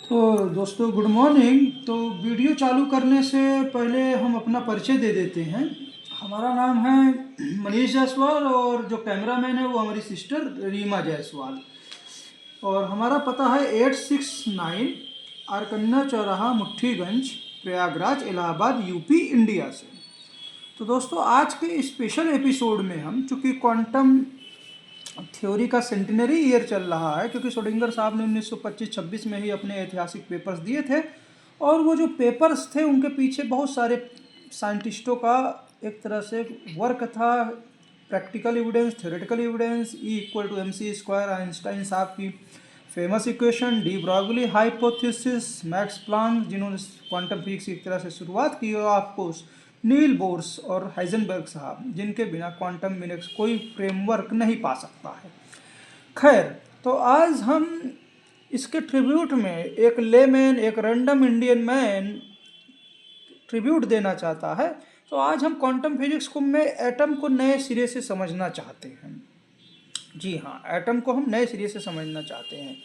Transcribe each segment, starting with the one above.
तो दोस्तों good morning. तो वीडियो चालू करने से पहले हम अपना परिचय दे देते हैं। हमारा नाम है मनीष जायसवाल और जो कैमरामैन है वो हमारी सिस्टर रीमा जायसवाल। और हमारा पता है 869 आरकन्ना चौराहा मुट्ठीगंज प्रयागराज इलाहाबाद यूपी इंडिया से। तो दोस्तों आज के स्पेशल एपिसोड में हम चूँकि क्वांटम थ्योरी का सेंटिनरी ईयर चल रहा है, क्योंकि श्रोडिंगर साहब ने 1925-26 में ही अपने ऐतिहासिक पेपर्स दिए थे और वो जो पेपर्स थे उनके पीछे बहुत सारे साइंटिस्टों का एक तरह से वर्क था। Practical evidence, theoretical evidence, E=mc², Einstein साहब की famous equation, de Broglie hypothesis, max Planck जिन्होंने क्वांटम फिजिक्स की एक तरह से शुरुआत की, और ऑफकोर्स नील बोर्स और हाइजेनबर्ग साहब जिनके बिना क्वांटम मैकेनिक्स कोई फ्रेमवर्क नहीं पा सकता है। खैर, तो आज हम इसके ट्रिब्यूट में एक लेमैन, एक रैंडम इंडियन मैन ट्रिब्यूट देना चाहता है। तो आज हम क्वांटम फिजिक्स को में एटम को नए सिरे से समझना चाहते हैं। जी हाँ, एटम को हम नए सिरे से समझना चाहते हैं।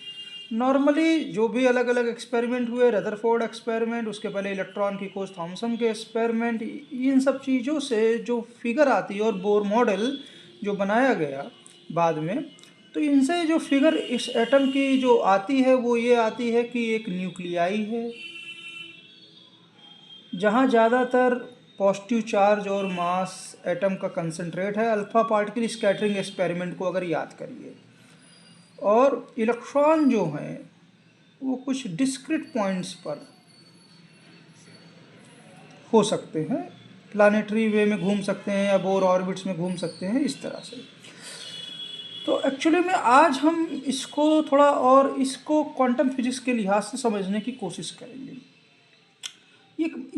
नॉर्मली जो भी अलग अलग एक्सपेरिमेंट हुए, रदरफोर्ड एक्सपेरिमेंट, उसके पहले इलेक्ट्रॉन की खोज थॉमसन के एक्सपेरिमेंट, इन सब चीज़ों से जो फिगर आती है और बोर मॉडल जो बनाया गया बाद में, तो इनसे जो फिगर इस एटम की जो आती है वो ये आती है कि एक न्यूक्लियाई है जहाँ ज़्यादातर पॉजिटिव चार्ज और मास एटम का कंसंट्रेट है। अल्फा पार्टिकल स्कैटरिंग एक्सपेरिमेंट को अगर याद करिए, और इलेक्ट्रॉन जो हैं वो कुछ डिस्क्रीट पॉइंट्स पर हो सकते हैं, प्लानिटरी वे में घूम सकते हैं या बोर ऑर्बिट्स में घूम सकते हैं, इस तरह से। तो एक्चुअली में आज हम इसको थोड़ा और इसको क्वांटम फिजिक्स के लिहाज से समझने की कोशिश करेंगे।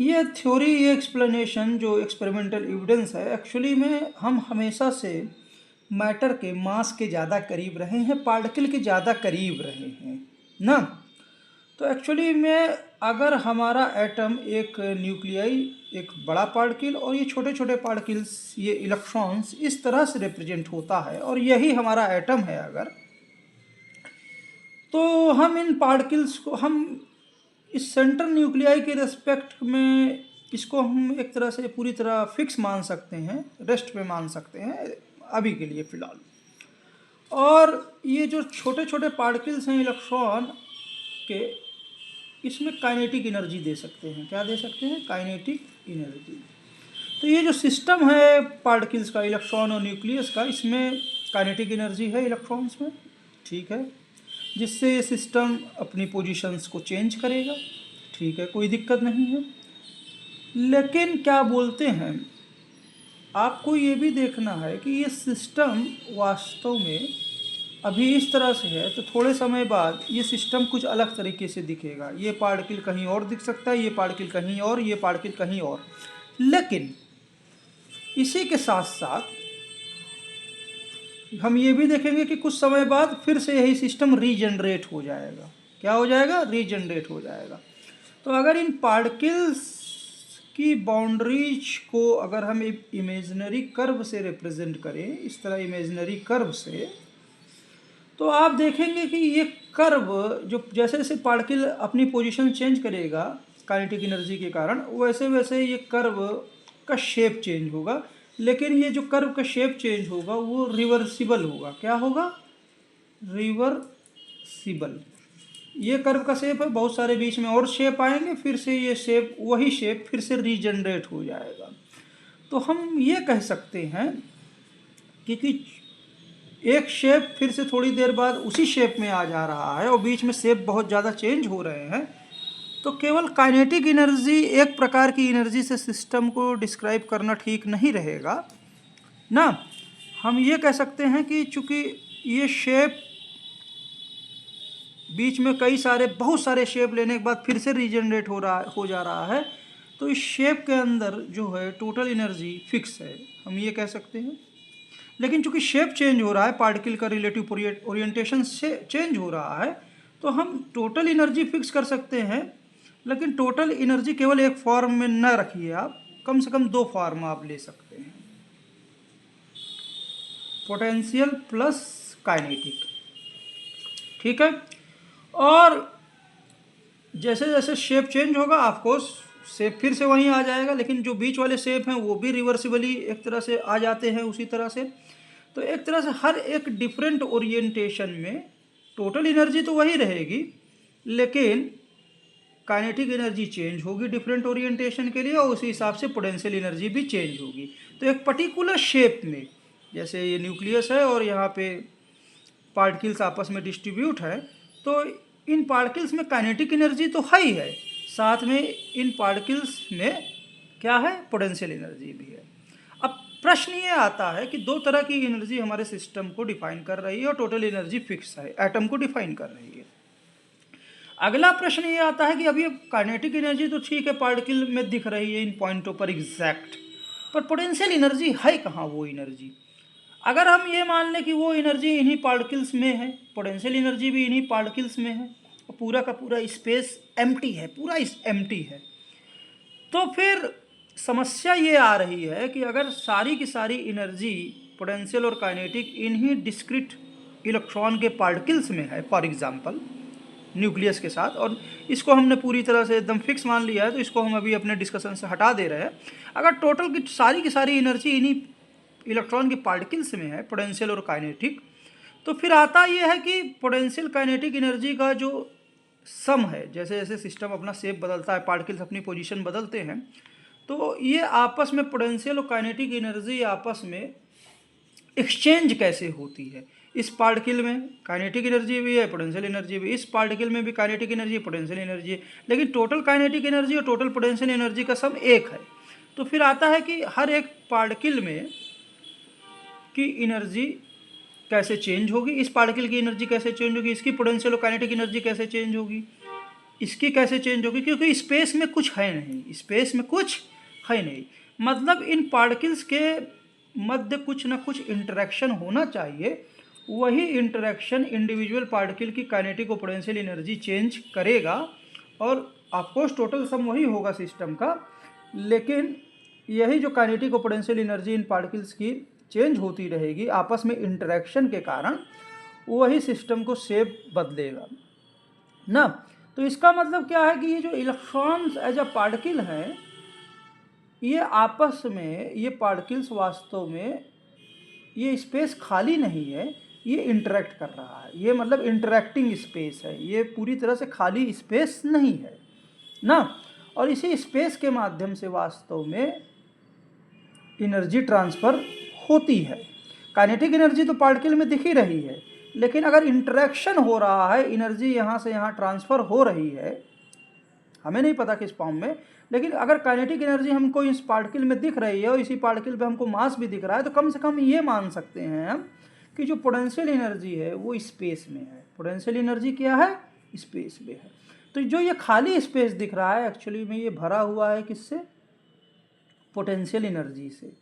ये थ्योरी, ये एक्सप्लेनेशन जो एक्सपेरिमेंटल एविडेंस है, एक्चुअली में हम हमेशा से मैटर के मास के ज़्यादा करीब रहे हैं, पार्टिकल के ज़्यादा करीब रहे हैं ना। तो एक्चुअली में अगर हमारा एटम एक न्यूक्लियाई, एक बड़ा पार्टिकल, और ये छोटे छोटे पार्टिकल्स, ये इलेक्ट्रॉन्स इस तरह से रिप्रेजेंट होता है, और यही हमारा एटम है अगर, तो हम इन पार्टिकल्स को हम इस सेंट्रल न्यूक्लियाई के रेस्पेक्ट में इसको हम एक तरह से पूरी तरह फिक्स मान सकते हैं, रेस्ट पे मान सकते हैं अभी के लिए फ़िलहाल। और ये जो छोटे छोटे पार्टिकल्स हैं इलेक्ट्रॉन के, इसमें काइनेटिक एनर्जी दे सकते हैं। क्या दे सकते हैं? Kinetic energy. तो ये जो सिस्टम है पार्टिकल्स का, इलेक्ट्रॉन और न्यूक्लियस का, इसमें काइनेटिक एनर्जी है इलेक्ट्रॉन्स में, ठीक है, जिससे ये सिस्टम अपनी पोजीशंस को चेंज करेगा, ठीक है, कोई दिक्कत नहीं है। लेकिन क्या बोलते हैं, आपको ये भी देखना है कि ये सिस्टम वास्तव में अभी इस तरह से है, तो थोड़े समय बाद ये सिस्टम कुछ अलग तरीके से दिखेगा। ये पार्टिकल कहीं और दिख सकता है, ये पार्टिकल कहीं और, ये पार्टिकल कहीं और। लेकिन इसी के साथ साथ हम ये भी देखेंगे कि कुछ समय बाद फिर से यही सिस्टम रीजनरेट हो जाएगा। क्या हो जाएगा? रीजनरेट हो जाएगा। तो अगर इन पार्टिकल्स की बाउंड्रीज को अगर हम एक इमेजिनरी कर्व से रिप्रेजेंट करें, इस तरह इमेजिनरी कर्व से, तो आप देखेंगे कि ये कर्व जो जैसे जैसे पार्टिकल अपनी पोजीशन चेंज करेगा काइनेटिक एनर्जी के कारण, वैसे वैसे ये कर्व का शेप चेंज होगा। लेकिन ये जो कर्व का शेप चेंज होगा वो रिवर्सिबल होगा। क्या होगा? रिवर्सिबल। ये कर्व का शेप है, बहुत सारे बीच में और शेप आएंगे, फिर से ये शेप, वही शेप फिर से रीजनरेट हो जाएगा। तो हम ये कह सकते हैं कि एक शेप फिर से थोड़ी देर बाद उसी शेप में आ जा रहा है और बीच में शेप बहुत ज़्यादा चेंज हो रहे हैं, तो केवल काइनेटिक एनर्जी, एक प्रकार की एनर्जी से सिस्टम को डिस्क्राइब करना ठीक नहीं रहेगा ना। हम ये कह सकते हैं कि चूँकि ये शेप बीच में कई सारे, बहुत सारे शेप लेने के बाद फिर से रीजनरेट हो जा रहा है, तो इस शेप के अंदर जो है टोटल एनर्जी फिक्स है, हम ये कह सकते हैं। लेकिन चूंकि शेप चेंज हो रहा है, पार्टिकल का रिलेटिव ओरिएंटेशन से चेंज हो रहा है, तो हम टोटल एनर्जी फिक्स कर सकते हैं। लेकिन टोटल एनर्जी केवल एक फॉर्म में न रखिए आप, कम से कम दो फॉर्म आप ले सकते हैं, पोटेंशियल प्लस काइनेटिक, ठीक है। और जैसे जैसे शेप चेंज होगा ऑफकोर्स शेप फिर से वहीं आ जाएगा, लेकिन जो बीच वाले शेप हैं वो भी रिवर्सिबली एक तरह से आ जाते हैं उसी तरह से। तो एक तरह से हर एक डिफरेंट ओरिएंटेशन में टोटल एनर्जी तो वही रहेगी, लेकिन काइनेटिक एनर्जी चेंज होगी डिफरेंट ओरिएंटेशन के लिए, और उसी हिसाब से पोटेंशियल एनर्जी भी चेंज होगी। तो एक पर्टिकुलर शेप में, जैसे ये न्यूक्लियस है और यहाँ पे पार्टिकल्स आपस में डिस्ट्रीब्यूट है, तो इन पार्टिकल्स में काइनेटिक एनर्जी तो है ही है, साथ में इन पार्टिकल्स में क्या है, पोटेंशियल एनर्जी भी है। अब प्रश्न ये आता है कि दो तरह की एनर्जी हमारे सिस्टम को डिफाइन कर रही है और टोटल एनर्जी फिक्स है, एटम को डिफाइन कर रही है। अगला प्रश्न ये आता है कि अभी काइनेटिक एनर्जी तो ठीक है पार्टिकल में दिख रही है इन पॉइंटों पर एग्जैक्ट, पर पोटेंशियल एनर्जी है कहाँ वो एनर्जी। अगर हम ये मान लें कि वो एनर्जी इन्हीं पार्टिकल्स में है, पोटेंशियल एनर्जी भी इन्हीं पार्टिकल्स में है, और पूरा का पूरा स्पेस एम्प्टी है, पूरा एम्प्टी है, तो फिर समस्या ये आ रही है कि अगर सारी की सारी एनर्जी पोटेंशियल और काइनेटिक इन्हीं डिस्क्रीट इलेक्ट्रॉन के पार्टिकल्स में है, फॉर एग्जांपल न्यूक्लियस के साथ, और इसको हमने पूरी तरह से एकदम फिक्स मान लिया है, तो इसको हम अभी अपने डिस्कशन से हटा दे रहे हैं। अगर टोटल की सारी एनर्जी इन्हीं इलेक्ट्रॉन के पार्टिकल्स में है, पोटेंशियल और काइनेटिक, तो फिर आता यह है कि पोटेंशियल काइनेटिक एनर्जी का जो सम है, जैसे जैसे सिस्टम अपना शेप बदलता है, पार्टिकल्स अपनी पोजीशन बदलते हैं, तो ये आपस में पोटेंशियल और काइनेटिक एनर्जी आपस में एक्सचेंज कैसे होती है। इस पार्टिकल में काइनेटिक एनर्जी भी है, पोटेंशियल एनर्जी भी, इस पार्टिकल में भी काइनेटिक एनर्जी पोटेंशियल एनर्जी है, लेकिन टोटल काइनेटिक एनर्जी और टोटल पोटेंशियल एनर्जी का सम एक है। तो फिर आता है कि हर एक पार्टिकल में की एनर्जी कैसे चेंज होगी, इस पार्टिकल की एनर्जी कैसे चेंज होगी, इसकी पोटेंशियल और काइनेटिक एनर्जी कैसे चेंज होगी, इसकी कैसे चेंज होगी, क्योंकि स्पेस में कुछ है नहीं, स्पेस में कुछ है नहीं, मतलब इन पार्टिकल्स के मध्य कुछ ना कुछ इंटरेक्शन होना चाहिए, वही इंटरेक्शन इंडिविजुअल पार्टिकल की काइनेटिक और पोटेंशियल एनर्जी चेंज करेगा, और ऑफकोर्स टोटल सम वही होगा सिस्टम का, लेकिन यही जो काइनेटिक और पोटेंशियल एनर्जी इन पार्टिकल्स की चेंज होती रहेगी आपस में इंटरेक्शन के कारण, वही सिस्टम को शेप बदलेगा ना। तो इसका मतलब क्या है कि ये जो इलेक्ट्रॉन्स एज अ पार्टिकल हैं, ये आपस में, ये पार्टिकल्स वास्तव में, ये स्पेस खाली नहीं है, ये इंटरेक्ट कर रहा है, ये मतलब इंटरेक्टिंग स्पेस है, ये पूरी तरह से खाली स्पेस नहीं है ना। और इसी स्पेस के माध्यम से वास्तव में एनर्जी ट्रांसफ़र होती है। काइनेटिक एनर्जी तो पार्टिकल में दिख ही रही है, लेकिन अगर इंटरेक्शन हो रहा है, एनर्जी यहाँ से यहाँ ट्रांसफ़र हो रही है, हमें नहीं पता किस फॉर्म में, लेकिन अगर काइनेटिक एनर्जी हमको इस पार्टिकल में दिख रही है और इसी पार्टिकल पे हमको मास भी दिख रहा है, तो कम से कम ये मान सकते हैं हम कि जो पोटेंशियल एनर्जी है वो स्पेस में है। पोटेंशियल एनर्जी क्या है, स्पेस में है। तो जो ये खाली स्पेस दिख रहा है, एक्चुअली में ये भरा हुआ है किससे, पोटेंशियल एनर्जी से।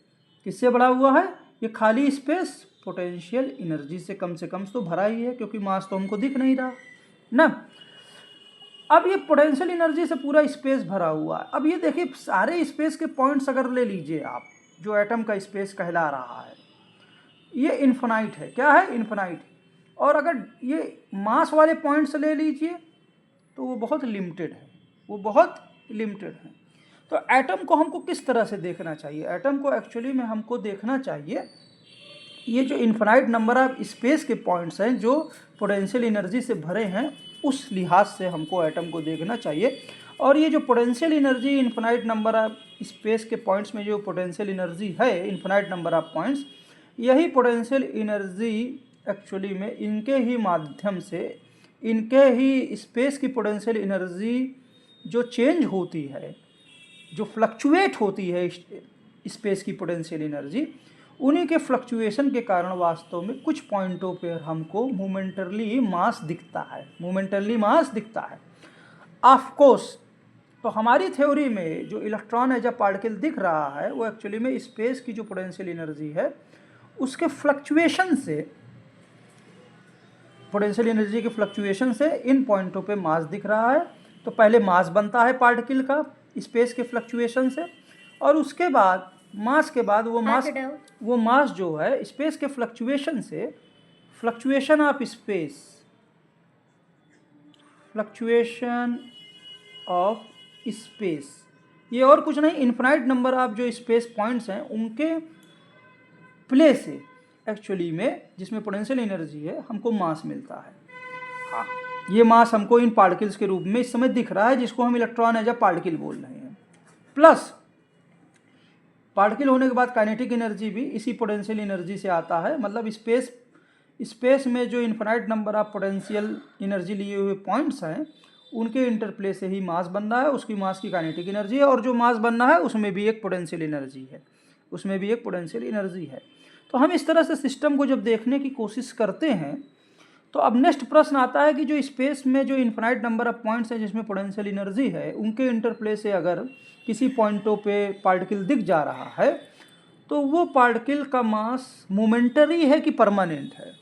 किससे भरा हुआ है ये खाली स्पेस, पोटेंशियल एनर्जी से कम तो भरा ही है, क्योंकि मास तो हमको दिख नहीं रहा ना। अब ये पोटेंशियल एनर्जी से पूरा स्पेस भरा हुआ है। अब ये देखिए सारे स्पेस के पॉइंट्स अगर ले लीजिए आप, जो एटम का स्पेस कहला रहा है, ये इन्फिनाइट है। क्या है, इन्फिनाइट। और अगर ये मास वाले पॉइंट्स ले लीजिए तो वो बहुत लिमिटेड है, वो बहुत लिमिटेड है। तो एटम को हमको किस तरह से देखना चाहिए, एटम को एक्चुअली में हमको देखना चाहिए ये जो इन्फिनाइट नंबर ऑफ स्पेस के पॉइंट्स हैं जो पोटेंशियल एनर्जी से भरे हैं, उस लिहाज से हमको एटम को देखना चाहिए। और ये जो potential energy infinite number of space के पॉइंट्स में जो पोटेंशियल एनर्जी है, इन्फिनाइट नंबर ऑफ पॉइंट्स, यही पोटेंशियल एनर्जी एक्चुअली में इनके ही माध्यम से, इनके ही स्पेस की पोटेंशियल एनर्जी जो चेंज होती है, जो फ्लक्चुएट होती है स्पेस की पोटेंशियल एनर्जी, उन्हीं के फ्लक्चुएशन के कारण वास्तव में कुछ पॉइंटों पर हमको मोमेंटरली मास दिखता है, मोमेंटरली मास दिखता है। ऑफ कोर्स तो हमारी थ्योरी में जो इलेक्ट्रॉन एज अ पार्टिकल दिख रहा है वो एक्चुअली में स्पेस की जो पोटेंशियल एनर्जी है उसके फ्लक्चुएशन से, पोटेंशियल एनर्जी के फ्लक्चुएशन से इन पॉइंटों पे मास दिख रहा है। तो पहले मास बनता है पार्टिकल का स्पेस के फ्लक्चुएशन से, और उसके बाद मास के बाद वो मास जो है स्पेस के फ्लक्चुएशन से, fluctuation of space, fluctuation of space. ये और कुछ नहीं, इन्फिनाइट नंबर ऑफ जो स्पेस पॉइंट्स हैं उनके प्लेस से एक्चुअली में जिसमें पोटेंशियल एनर्जी है हमको मास मिलता है। हाँ, ये मास हमको इन पार्टिकल्स के रूप में इस समय दिख रहा है, जिसको हम इलेक्ट्रॉन एज अ पार्टिकल बोल रहे हैं। प्लस पार्टिकल होने के बाद काइनेटिक एनर्जी भी इसी पोटेंशियल एनर्जी से आता है। मतलब स्पेस में जो infinite number of potential energy लिए हुए पॉइंट्स हैं उनके इंटरप्ले से ही मास बन रहा है, उसकी मास की काइनेटिक एनर्जी है, और जो मास बनना है उसमें भी एक पोटेंशियल एनर्जी है, उसमें भी एक पोटेंशियल एनर्जी है। तो हम इस तरह से सिस्टम को जब देखने की कोशिश करते हैं तो अब नेक्स्ट प्रश्न आता है कि जो स्पेस में जो इन्फिनाइट नंबर ऑफ पॉइंट्स हैं जिसमें पोटेंशियल एनर्जी है उनके इंटरप्ले से अगर किसी पॉइंटों पे पार्टिकल दिख जा रहा है तो वो पार्टिकल का मास मोमेंटरी है कि परमानेंट है,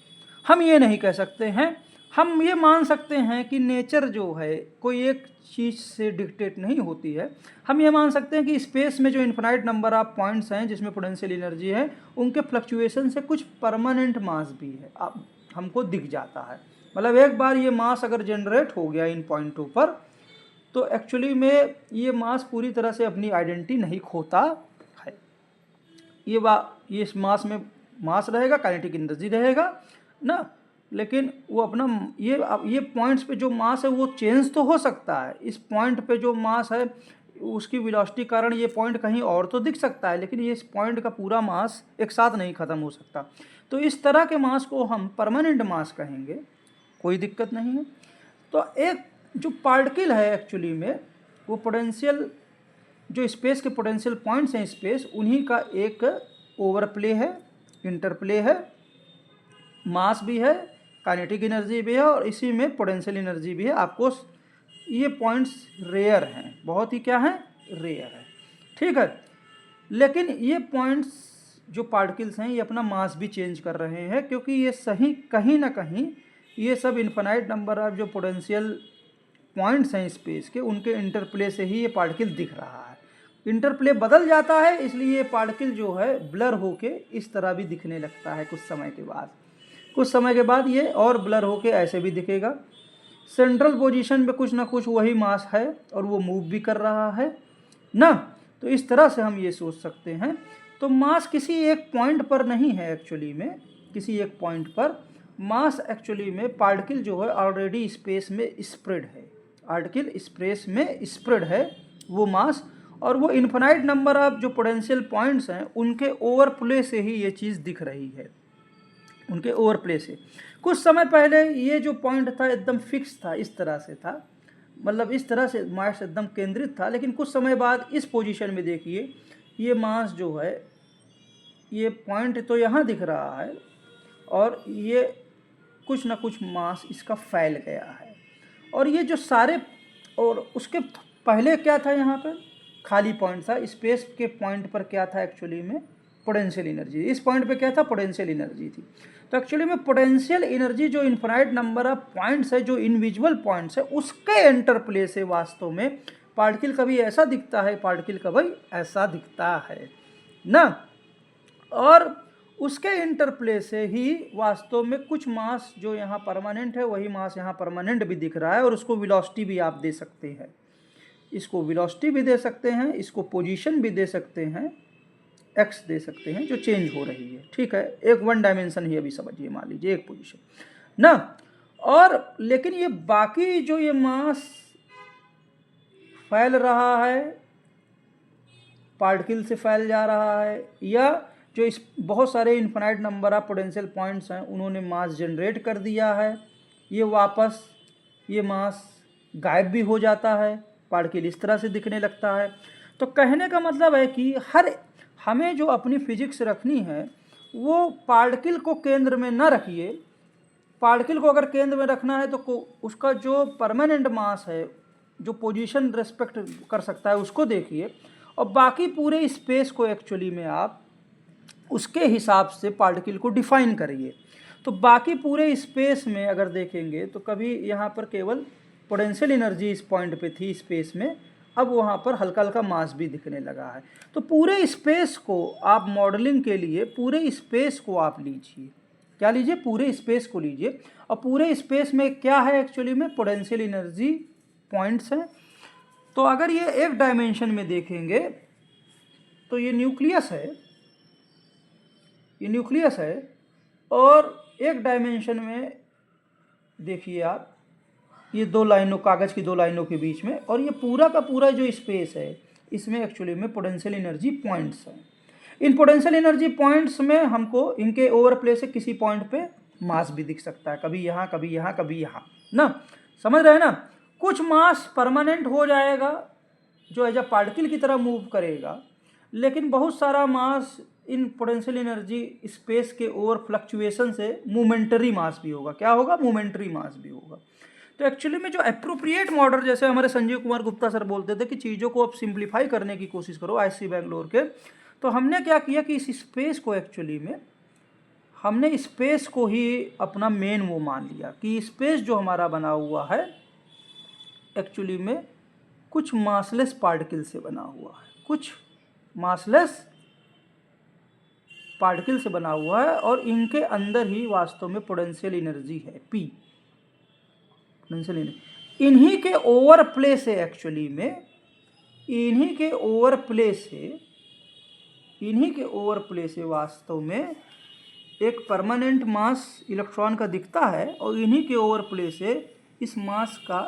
हम ये नहीं कह सकते हैं। हम ये मान सकते हैं कि नेचर जो है कोई एक चीज़ से डिक्टेट नहीं होती है। हम ये मान सकते हैं कि स्पेस में जो इन्फिनाइट नंबर ऑफ पॉइंट्स हैं जिसमें पोटेंशियल एनर्जी है उनके फ्लक्चुएशन से कुछ परमानेंट मास भी है, अब हमको दिख जाता है। मतलब एक बार ये मास अगर जनरेट हो गया इन पॉइंटों पर तो एक्चुअली में ये मास पूरी तरह से अपनी आइडेंटिटी नहीं खोता है। ये इस मास में मास रहेगा, काइनेटिक एनर्जी रहेगा ना, लेकिन वो अपना ये पॉइंट्स पे जो मास है वो चेंज तो हो सकता है। इस पॉइंट पे जो मास है उसकी वेलोसिटी कारण ये पॉइंट कहीं और तो दिख सकता है, लेकिन ये इस पॉइंट का पूरा मास एक साथ नहीं ख़त्म हो सकता। तो इस तरह के मास को हम परमानेंट मास कहेंगे, कोई दिक्कत नहीं है। तो एक जो पार्टिकल है एक्चुअली में वो पोटेंशियल जो स्पेस के पोटेंशियल पॉइंट्स हैं स्पेस, उन्हीं का एक ओवरप्ले है, इंटरप्ले है, मास भी है, काइनेटिक एनर्जी भी है और इसी में पोटेंशियल एनर्जी भी है। आपको ये पॉइंट्स रेयर हैं, बहुत ही क्या है, रेयर है, ठीक है। लेकिन ये पॉइंट्स जो पार्टिकल्स हैं ये अपना मास भी चेंज कर रहे हैं, क्योंकि ये सही कहीं ना कहीं ये सब इन्फिनाइट नंबर ऑफ जो पोटेंशियल पॉइंट्स हैं स्पेस के उनके इंटरप्ले से ही ये पार्टिकल दिख रहा है। इंटरप्ले बदल जाता है, इसलिए ये पार्टिकल जो है ब्लर होके इस तरह भी दिखने लगता है कुछ समय के बाद। कुछ समय के बाद ये और ब्लर होके ऐसे भी दिखेगा। सेंट्रल पोजीशन पे कुछ ना कुछ वही मास है और वो मूव भी कर रहा है ना। तो इस तरह से हम ये सोच सकते हैं। तो मास किसी एक पॉइंट पर नहीं है एक्चुअली में, किसी एक पॉइंट पर मास एक्चुअली में पार्टिकल जो है ऑलरेडी स्पेस में स्प्रेड है, पार्टिकल स्पेस में स्प्रेड है वो मास, और वो इन्फिनाइट नंबर ऑफ जो पोटेंशियल पॉइंट्स हैं उनके ओवरप्ले से ही ये चीज़ दिख रही है, उनके ओवरप्ले से। कुछ समय पहले ये जो पॉइंट था एकदम फिक्स था, इस तरह से था, मतलब इस तरह से मास एकदम केंद्रित था, लेकिन कुछ समय बाद इस पोजीशन में देखिए ये मास जो है, ये पॉइंट तो यहाँ दिख रहा है और ये कुछ ना कुछ मास इसका फैल गया है। और ये जो सारे, और उसके पहले क्या था, यहाँ पर खाली पॉइंट था, स्पेस के पॉइंट पर क्या था एक्चुअली में, पोटेंशियल एनर्जी। इस पॉइंट पे क्या था, पोटेंशियल एनर्जी थी। तो एक्चुअली में पोटेंशियल एनर्जी जो इन्फिनाइट नंबर ऑफ पॉइंट्स है, जो इनविजुअल पॉइंट्स है, उसके इंटरप्ले से वास्तव में पार्टिकल कभी ऐसा दिखता है, पार्टिकल कभी ऐसा दिखता है ना। और उसके इंटरप्ले से ही वास्तव में कुछ मास जो यहाँ परमानेंट है वही मास यहाँ परमानेंट भी दिख रहा है, और उसको वेलोसिटी भी आप दे सकते हैं, इसको वेलोसिटी भी दे सकते हैं, इसको पोजीशन भी दे सकते हैं, एक्स दे सकते हैं जो चेंज हो रही है, ठीक है। एक वन डायमेंशन ही अभी समझिए, मान लीजिए एक पोजीशन ना। और लेकिन ये बाकी जो ये मास फैल रहा है, पार्टिकल से फैल जा रहा है, या जो इस बहुत सारे infinite number of potential points हैं उन्होंने मास जनरेट कर दिया है, ये वापस ये मास गायब भी हो जाता है, पार्टिकल इस तरह से दिखने लगता है। तो कहने का मतलब है कि हमें जो अपनी फिजिक्स रखनी है वो पार्टिकल को केंद्र में न रखिए। पार्टिकल को अगर केंद्र में रखना है तो उसका जो परमानेंट मास है, जो पोजीशन रेस्पेक्ट कर सकता है, उसको देखिए, और बाकी पूरे स्पेस को एक्चुअली में आप उसके हिसाब से पार्टिकल को डिफाइन करिए। तो बाकी पूरे स्पेस में अगर देखेंगे तो कभी यहाँ पर केवल पोटेंशियल एनर्जी इस पॉइंट पे थी स्पेस में, अब वहाँ पर हल्का हल्का मास भी दिखने लगा है। तो पूरे स्पेस को आप मॉडलिंग के लिए पूरे स्पेस को आप लीजिए, क्या लीजिए, पूरे स्पेस को लीजिए, और पूरे स्पेस में क्या है एक्चुअली में पोटेंशियल एनर्जी पॉइंट्स हैं, तो अगर ये एक डायमेंशन में देखेंगे तो ये न्यूक्लियस है, ये न्यूक्लियस है, और एक डायमेंशन में देखिए आप, ये दो लाइनों, कागज़ की दो लाइनों के बीच में, और ये पूरा का पूरा जो स्पेस है इसमें एक्चुअली में पोटेंशियल एनर्जी पॉइंट्स हैं। इन पोटेंशियल एनर्जी पॉइंट्स में हमको इनके ओवरप्ले से किसी पॉइंट पे मास भी दिख सकता है, कभी यहाँ कभी यहाँ कभी यहाँ ना, समझ रहे हैं ना। कुछ मास परमानेंट हो जाएगा जो एज अ पार्टिकल की तरह मूव करेगा, लेकिन बहुत सारा मास इन पोटेंशियल एनर्जी स्पेस के ओवर फ्लक्चुएशन से मोमेंटरी मास भी होगा। क्या होगा? मोमेंटरी मास भी होगा। तो एक्चुअली में जो अप्रोप्रिएट मॉडल, जैसे हमारे संजीव कुमार गुप्ता सर बोलते थे कि चीज़ों को आप सिंप्लीफाई करने की कोशिश करो आईआईटी बेंगलोर के, तो हमने क्या किया कि इस स्पेस को एक्चुअली में हमने स्पेस को ही अपना मेन वो मान लिया कि स्पेस जो हमारा बना हुआ है एक्चुअली में कुछ मासलेस पार्टिकल से बना हुआ है, कुछ मासलेस पार्टिकल से बना हुआ है, और इनके अंदर ही वास्तव में पोटेंशियल एनर्जी है पी, पोटेंशियल एनर्जी। इन्हीं के ओवरप्ले से एक्चुअली में, इन्हीं के ओवरप्ले से वास्तव में एक परमानेंट मास इलेक्ट्रॉन का दिखता है, और इन्हीं के ओवरप्ले से इस मास का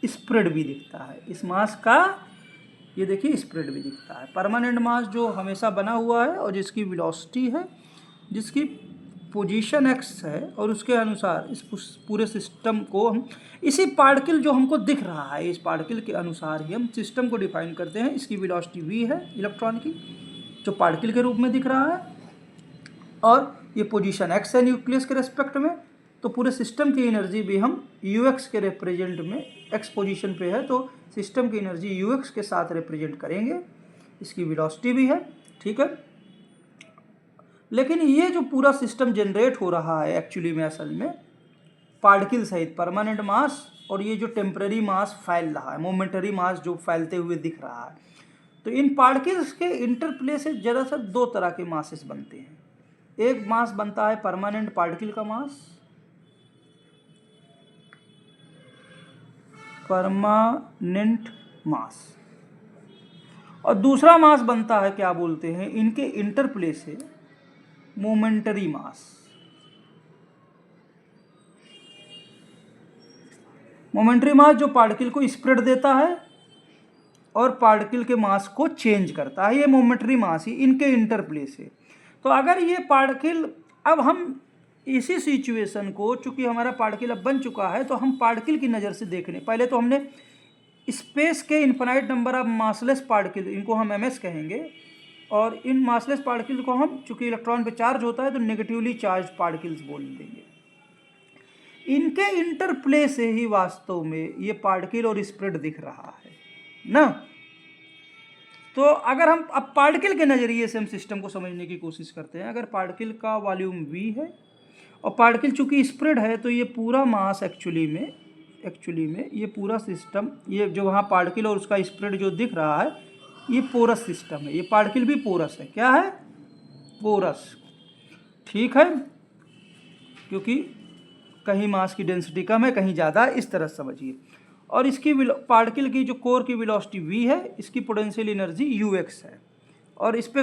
स्प्रेड भी दिखता है। इस मास का ये देखिए स्प्रेड भी दिखता है। परमानेंट मास जो हमेशा बना हुआ है और जिसकी वेलोसिटी है, जिसकी पोजीशन एक्स है, और उसके अनुसार इस पूरे सिस्टम को हम, इसी पार्टिकल जो हमको दिख रहा है, इस पार्टिकल के अनुसार ही हम सिस्टम को डिफाइन करते हैं। इसकी वेलोसिटी v है इलेक्ट्रॉन की, जो पार्टिकल के रूप में दिख रहा है, और ये पोजीशन x है न्यूक्लियस के रेस्पेक्ट में। तो पूरे सिस्टम की एनर्जी भी हम ux के रिप्रेजेंट में, x पोजीशन पे है तो सिस्टम की एनर्जी ux के साथ रिप्रेजेंट करेंगे। इसकी वेलोसिटी भी है, ठीक है। लेकिन ये जो पूरा सिस्टम जनरेट हो रहा है एक्चुअली में असल में पार्टिकल सहित परमानेंट मास, और ये जो टेम्पररी मास फैल रहा है, मोमेंटरी मास जो फैलते हुए दिख रहा है, तो इन पार्टिकल्स के इंटरप्ले से दरअसल दो तरह के मासेस बनते हैं। एक मास बनता है परमानेंट पार्टिकल का मास, परमानेंट मास, और दूसरा मास बनता है, क्या बोलते हैं, इनके इंटरप्ले से मोमेंटरी मास। मोमेंटरी मास जो पार्टिकल को स्प्रेड देता है और पार्टिकल के मास को चेंज करता है, ये मोमेंटरी मास ही इनके इंटरप्ले से। तो अगर ये पार्टिकल, अब हम इसी सिचुएशन को, चूंकि हमारा पार्टिकल अब बन चुका है, तो हम पार्टिकल की नज़र से देखने, पहले तो हमने स्पेस के infinite number of massless particle, इनको हम ms कहेंगे, और इन मासलेस पार्टिकल को हम, चूंकि इलेक्ट्रॉन पे चार्ज होता है तो नेगेटिवली चार्ज पार्टिकल्स बोल देंगे। इनके इंटरप्ले से ही वास्तव में ये पार्टिकल और स्प्रेड दिख रहा है ना। तो अगर हम अब पार्टिकल के नज़रिए से हम सिस्टम को समझने की कोशिश करते हैं, अगर पार्टिकल का वॉल्यूम v है और पार्टिकल चूंकि स्प्रेड है, तो ये पूरा मास एक्चुअली में ये पूरा सिस्टम, ये जो वहाँ पार्टिकल और उसका स्प्रेड जो दिख रहा है, ये पोरस सिस्टम है। ये पार्टिकल भी पोरस है। क्या है? पोरस, ठीक है, क्योंकि कहीं मास की डेंसिटी कम है, कहीं ज़्यादा, इस तरह समझिए। और इसकी पार्टिकल की जो कोर की वेलोसिटी v है, इसकी पोटेंशियल एनर्जी ux है, और इस पे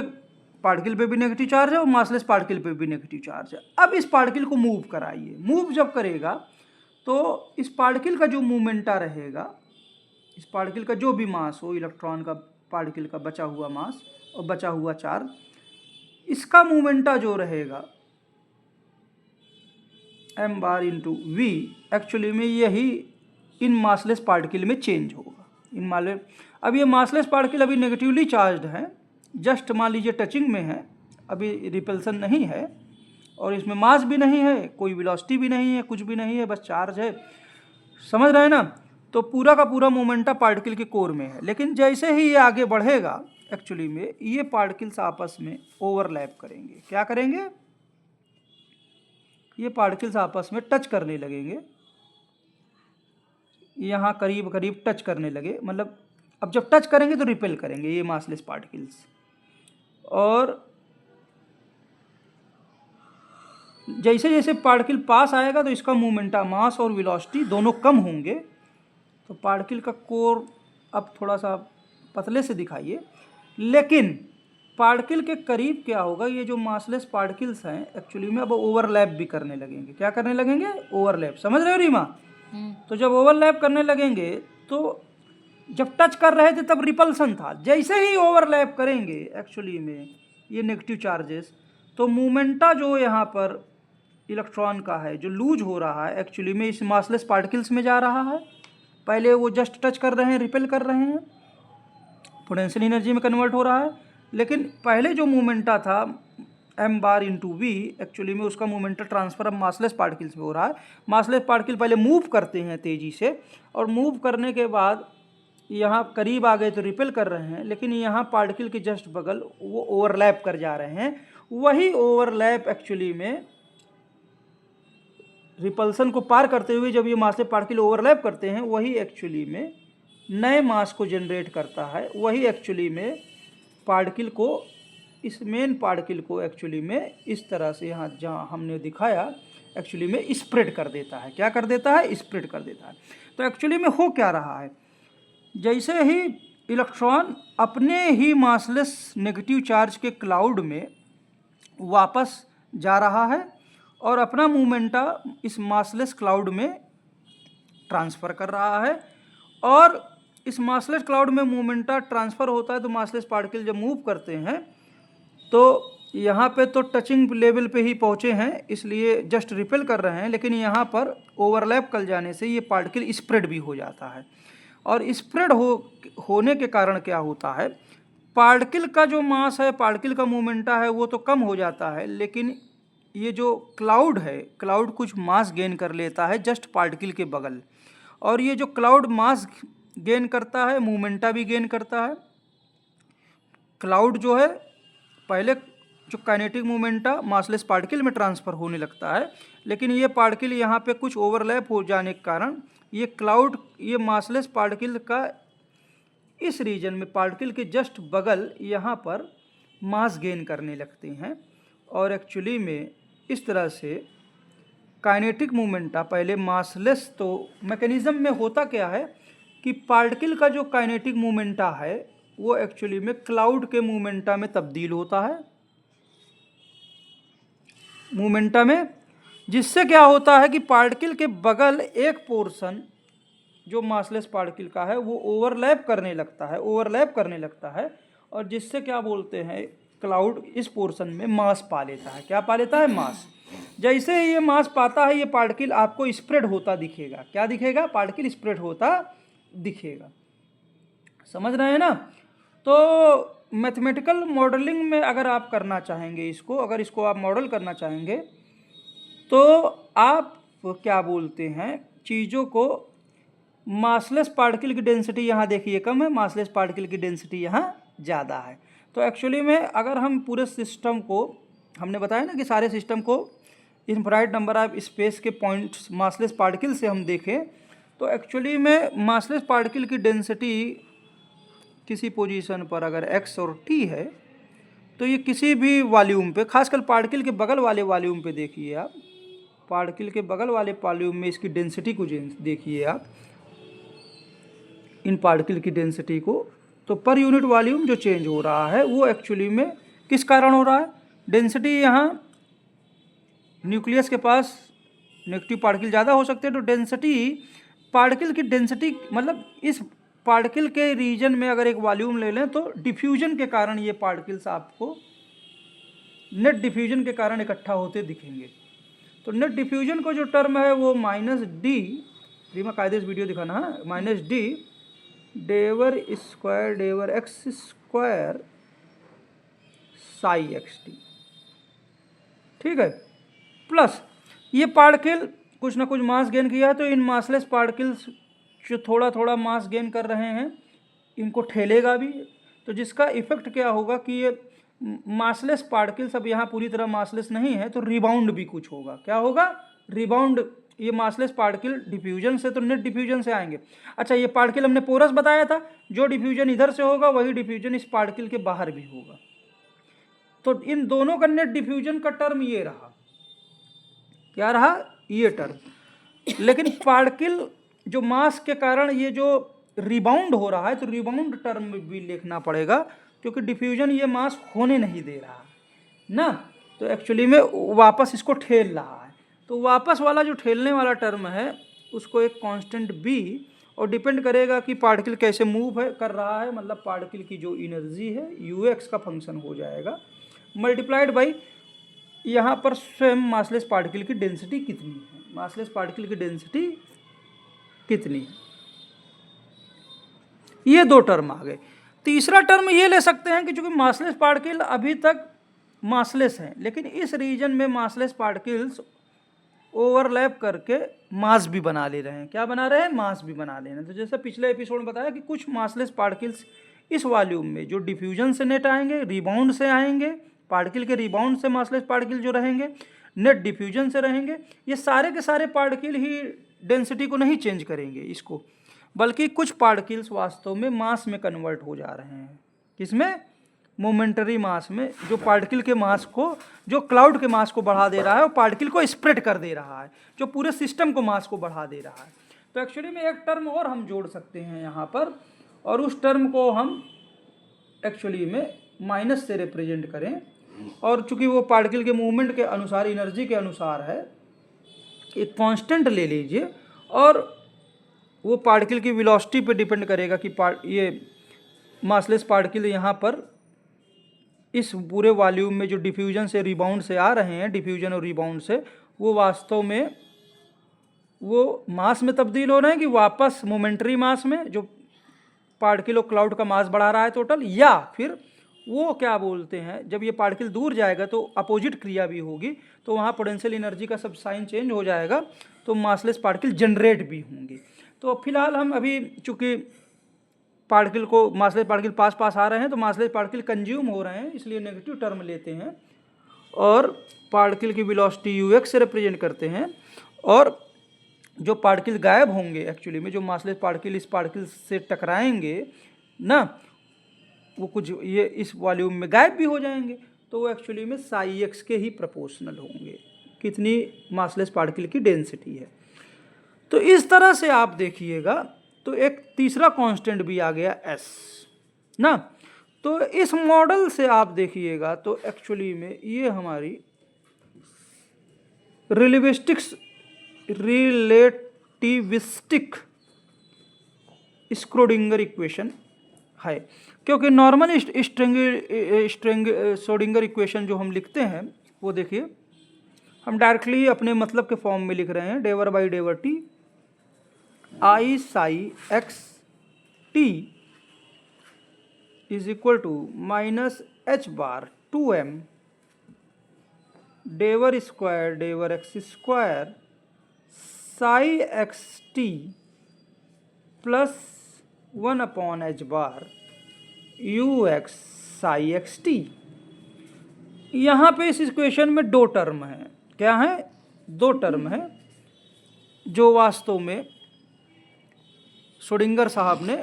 पार्टिकल पे भी नेगेटिव चार्ज है और मासलेस पार्टिकल पे भी नेगेटिव चार्ज है। अब इस पार्टिकल को मूव कराइए, मूव जब करेगा तो इस पार्टिकल का जो मूवमेंटा रहेगा, इस पार्टिकल का जो भी मास हो, इलेक्ट्रॉन का, पार्टिकल का बचा हुआ मास और बचा हुआ चार्ज, इसका मूवमेंटा जो रहेगा m बार इंटू v, एक्चुअली में यही इन मासलेस पार्टिकल में चेंज होगा। अब ये मासलेस पार्टिकल अभी नेगेटिवली चार्ज्ड है, जस्ट मान लीजिए टचिंग में है, अभी रिपल्सन नहीं है, और इसमें मास भी नहीं है, कोई वेलोसिटी भी नहीं है, कुछ भी नहीं है, बस चार्ज है। समझ रहे हैं ना। तो पूरा का पूरा मोमेंटा पार्टिकल के कोर में है। लेकिन जैसे ही ये आगे बढ़ेगा, एक्चुअली में ये पार्टिकल्स आपस में ओवरलैप करेंगे। क्या करेंगे? ये पार्टिकल्स आपस में टच करने लगेंगे, यहाँ करीब करीब टच करने लगे, मतलब अब जब टच करेंगे तो रिपेल करेंगे ये मासलेस पार्टिकल्स, और जैसे जैसे पार्टिकल पास आएगा तो इसका मोमेंटा, मास और वेलोसिटी दोनों कम होंगे। तो पार्टिकल का कोर अब थोड़ा सा पतले से दिखाइए, लेकिन पार्टिकल के करीब क्या होगा, ये जो मासलेस पार्टिकल्स हैं एक्चुअली में अब ओवरलैप भी करने लगेंगे। क्या करने लगेंगे? ओवरलैप। समझ रहे हो रीमा? तो जब ओवरलैप करने लगेंगे तो जब टच कर रहे थे तब रिपल्सन था, जैसे ही ओवरलैप करेंगे एक्चुअली में ये नेगेटिव चार्जेस, तो मोमेंटा जो यहाँ पर इलेक्ट्रॉन का है जो लूज हो रहा है एक्चुअली में इस मासलेस पार्टिकल्स में जा रहा है। पहले वो जस्ट टच कर रहे हैं, रिपेल कर रहे हैं, पोटेंशियल एनर्जी में कन्वर्ट हो रहा है, लेकिन पहले जो मोमेंटा था m बार इंटू वी एक्चुअली में उसका मोमेंटल ट्रांसफर अब मासलेस पार्टिकल्स में हो रहा है। मासलेस पार्टिकल पहले मूव करते हैं तेज़ी से, और मूव करने के बाद यहाँ करीब आ गए तो रिपेल कर रहे हैं, लेकिन यहाँ पार्टिकल के जस्ट बगल वो ओवरलैप कर जा रहे हैं। वही ओवरलैप एक्चुअली में रिपल्सन को पार करते हुए जब ये मासलेस पार्टिकल ओवरलैप करते हैं वही एक्चुअली में नए मास को जनरेट करता है, वही एक्चुअली में पार्टिकल को, इस मेन पार्टिकल को एक्चुअली में इस तरह से यहाँ जहाँ हमने दिखाया एक्चुअली में स्प्रेड कर देता है। क्या कर देता है? स्प्रेड कर देता है। तो एक्चुअली में हो क्या रहा है, जैसे ही इलेक्ट्रॉन अपने ही मासलेस नेगेटिव चार्ज के क्लाउड में वापस जा रहा है और अपना मोमेंटा इस मासलेस क्लाउड में ट्रांसफ़र कर रहा है, और इस मासलेस क्लाउड में मोमेंटा ट्रांसफ़र होता है तो मासलेस पार्टिकल जब मूव करते हैं तो यहाँ पे तो टचिंग लेवल पे ही पहुँचे हैं इसलिए जस्ट रिपेल कर रहे हैं, लेकिन यहाँ पर ओवरलैप कर जाने से ये पार्टिकल स्प्रेड भी हो जाता है। और स्प्रेड होने के कारण क्या होता है, पार्टिकल का जो मास है, पार्टिकल का मोमेंटा है वो तो कम हो जाता है, लेकिन ये जो क्लाउड है, क्लाउड कुछ मास गेन कर लेता है जस्ट पार्टिकल के बगल, और ये जो क्लाउड मास गेन करता है मोमेंटा भी गेन करता है। क्लाउड जो है पहले जो काइनेटिक मोमेंटा मासलेस पार्टिकल में ट्रांसफ़र होने लगता है, लेकिन ये पार्टिकल यहाँ पे कुछ ओवरलैप हो जाने के कारण ये क्लाउड, ये मासलेस पार्टिकल का इस रीजन में पार्टिकल के जस्ट बगल यहाँ पर मास गेन करने लगते हैं, और एक्चुअली में इस तरह से काइनेटिक मोमेंटा पहले मासलेस, तो मैकेनिज्म में होता क्या है कि पार्टिकल का जो काइनेटिक मोमेंटा है वो एक्चुअली में क्लाउड के मोमेंटा में तब्दील होता है, मोमेंटा में, जिससे क्या होता है कि पार्टिकल के बगल एक पोर्शन जो मासलेस पार्टिकल का है वो ओवरलैप करने लगता है, और जिससे क्या बोलते हैं क्लाउड इस पोर्शन में मास पा लेता है। क्या पा लेता है? मास। जैसे ही ये मास पाता है ये पार्टिकल आपको स्प्रेड होता दिखेगा। क्या दिखेगा? पार्टिकल स्प्रेड होता दिखेगा। समझ रहे हैं ना? तो मैथमेटिकल मॉडलिंग में अगर आप करना चाहेंगे इसको, अगर इसको आप मॉडल करना चाहेंगे तो आप क्या बोलते हैं चीज़ों को, मासलेस पार्टिकल की डेंसिटी यहाँ देखिए कम है, मासलेस पार्टिकल की डेंसिटी यहाँ ज़्यादा है। तो एक्चुअली में अगर हम पूरे सिस्टम को, हमने बताया ना कि सारे सिस्टम को इनफाइनाइट नंबर ऑफ स्पेस के पॉइंट्स मासलेस पार्टिकल से हम देखें तो एक्चुअली में मासलेस पार्टिकल की डेंसिटी किसी पोजीशन पर अगर x और t है तो ये किसी भी वॉल्यूम पे, खासकर पार्टिकल के बगल वाले वॉल्यूम पे देखिए आप, पार्टिकल के बगल वाले वॉल्यूम में इसकी डेंसिटी को देखिए आप, इन पार्टिकल की डेंसिटी को, तो पर यूनिट वॉल्यूम जो चेंज हो रहा है वो एक्चुअली में किस कारण हो रहा है? डेंसिटी यहाँ न्यूक्लियस के पास नेगेटिव पार्टिकल ज़्यादा हो सकते हैं, तो डेंसिटी, पार्टिकल की डेंसिटी मतलब इस पार्टिकल के रीजन में अगर एक वॉल्यूम ले लें तो डिफ्यूजन के कारण ये पार्टिकल्स आपको नेट डिफ्यूजन के कारण इकट्ठा होते दिखेंगे। तो नेट डिफ्यूजन को जो टर्म है वो -d, रीमा कायदे से वीडियो दिखाना है, -d del square del x square psi xt, ठीक है, प्लस ये पार्टिकल कुछ ना कुछ मास गेन किया है, तो इन मासलेस पार्टिकल्स जो थोड़ा थोड़ा मास गेन कर रहे हैं इनको ठेलेगा भी, तो जिसका इफेक्ट क्या होगा कि ये मासलेस पार्टिकल्स अब यहाँ पूरी तरह मासलेस नहीं है तो रिबाउंड भी कुछ होगा। क्या होगा? रिबाउंड। ये मासलेस पार्टिकल डिफ्यूजन से तो नेट डिफ्यूजन से आएंगे। अच्छा, ये पार्टिकल हमने पोरस बताया था, जो डिफ्यूजन इधर से होगा वही डिफ्यूजन इस पार्टिकल के बाहर भी होगा। तो इन दोनों का नेट डिफ्यूजन का टर्म ये रहा, क्या रहा? ये टर्म। लेकिन पार्टिकल जो मास के कारण ये जो रिबाउंड हो रहा है, तो रिबाउंड टर्म भी लिखना पड़ेगा, क्योंकि डिफ्यूजन ये मास होने नहीं दे रहा है ना, तो एक्चुअली में वापस इसको ठेल रहा है। तो वापस वाला जो ठेलने वाला टर्म है उसको एक कांस्टेंट बी, और डिपेंड करेगा कि पार्टिकल कैसे मूव है कर रहा है, मतलब पार्टिकल की जो एनर्जी है ux का फंक्शन हो जाएगा, मल्टीप्लाइड बाई यहाँ पर स्वयं मासलेस पार्टिकल की डेंसिटी कितनी है, मासलेस पार्टिकल की डेंसिटी कितनी है। ये दो टर्म आ गए। तीसरा टर्म ये ले सकते हैं कि चूंकि मासलेस पार्टिकल अभी तक मासलेस हैं, लेकिन इस रीजन में मासलेस पार्टिकल्स ओवरलैप करके मास भी बना ले रहे हैं। क्या बना रहे हैं? मास भी बना ले रहे हैं। तो जैसे पिछले एपिसोड में बताया कि कुछ मासलेस पार्टिकल्स इस वॉल्यूम में जो डिफ्यूजन से नेट आएंगे, रिबाउंड से आएंगे, पार्टिकल के रिबाउंड से मासलेस पार्टिकल जो रहेंगे, नेट डिफ्यूजन से रहेंगे, ये सारे के सारे पार्टिकल ही डेंसिटी को नहीं चेंज करेंगे इसको, बल्कि कुछ पार्टिकल्स वास्तव में मास में कन्वर्ट हो जा रहे हैं। किसमें? मोमेंटरी मास में, जो पार्टिकल के मास को, जो क्लाउड के मास को बढ़ा दे रहा है और पार्टिकल को स्प्रेड कर दे रहा है, जो पूरे सिस्टम को मास को बढ़ा दे रहा है। तो एक्चुअली में एक टर्म और हम जोड़ सकते हैं यहाँ पर, और उस टर्म को हम एक्चुअली में माइनस से रिप्रेजेंट करें, और चूंकि वो पार्टिकल के मूवमेंट के अनुसार, एनर्जी के अनुसार है, एक कांस्टेंट ले लीजिए, और वो पार्टिकल की वेलोसिटी पे डिपेंड करेगा कि ये मासलेस पार्टिकल यहाँ पर इस पूरे वॉल्यूम में जो डिफ्यूजन से रिबाउंड से आ रहे हैं, डिफ्यूजन और रिबाउंड से, वो वास्तव में वो मास में तब्दील हो रहे हैं कि वापस मोमेंटरी मास में, जो पार्टिकल और क्लाउड का मास बढ़ा रहा है टोटल, या फिर वो क्या बोलते हैं, जब ये पार्टिकल दूर जाएगा तो अपोजिट क्रिया भी होगी, तो वहाँ पोटेंशियल एनर्जी का सब साइन चेंज हो जाएगा, तो मासलेस पार्टिकल जनरेट भी होंगे। तो फिलहाल हम अभी चूँकि पार्टिकल को, मासलेस पार्टिकल पास पास आ रहे हैं, तो मासलेस पार्टिकल कंज्यूम हो रहे हैं, इसलिए नेगेटिव टर्म लेते हैं, और पार्टिकल की वेलोसिटी ux से रिप्रेजेंट करते हैं, और जो पार्टिकल गायब होंगे एक्चुअली में, जो मासलेस पार्टिकल इस पार्टिकल से टकराएंगे ना, वो कुछ ये इस वॉल्यूम में गायब भी हो जाएंगे, तो वो एक्चुअली में साई x के ही प्रोपोर्शनल होंगे, कितनी मासलेस पार्टिकल की डेंसिटी है। तो इस तरह से आप देखिएगा, तो एक तीसरा कांस्टेंट भी आ गया s ना। तो इस मॉडल से आप देखिएगा तो एक्चुअली में ये हमारी रिलेटिविस्टिक स्क्रोडिंगर इक्वेशन है, क्योंकि नॉर्मल श्रोडिंगर इक्वेशन जो हम लिखते हैं वो देखिए, हम डायरेक्टली अपने मतलब के फॉर्म में लिख रहे हैं, del by del t i psi x t is equal to minus h bar 2m del x square psi x t plus 1 upon h bar u x psi x t. यहाँ पे इस equation में दो term हैं। क्या है? दो term हैं, जो वास्तव में श्रोडिंगर साहब ने